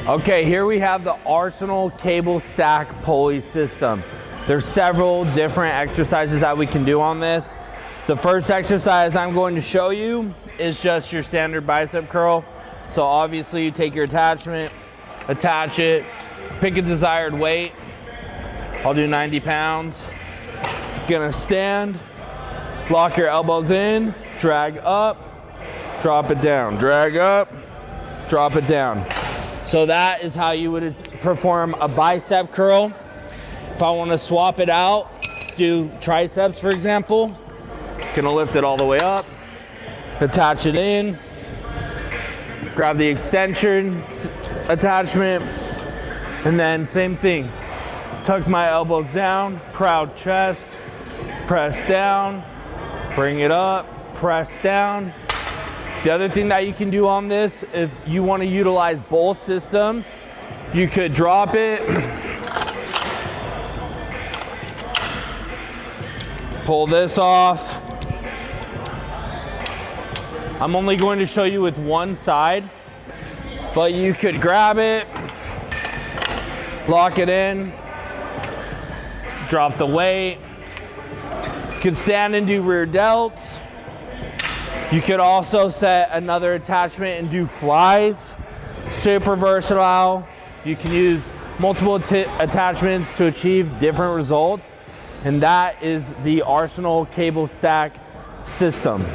Okay, here we have the Arsenal cable stack pulley system. There's several different exercises that we can do on this. The first exercise I'm going to show you is just your standard bicep curl. So obviously you take your attachment, attach it, pick a desired weight. I'll do 90 pounds. Gonna stand, lock your elbows in, drag up, drop it down, drag up, drop it down. So that is how you would perform a bicep curl. If I want to swap it out, do triceps for example, gonna lift it all the way up, attach it in, grab the extension attachment, and then same thing. Tuck my elbows down, proud chest, press down, bring it up, press down. The other thing that you can do on this, if you want to utilize both systems, you could drop it, pull this off. I'm only going to show you with one side, but you could grab it, lock it in, drop the weight. You could stand and do rear delts. You could also set another attachment and do flies. Super versatile. You can use multiple attachments to achieve different results. And that is the Arsenal cable stack system.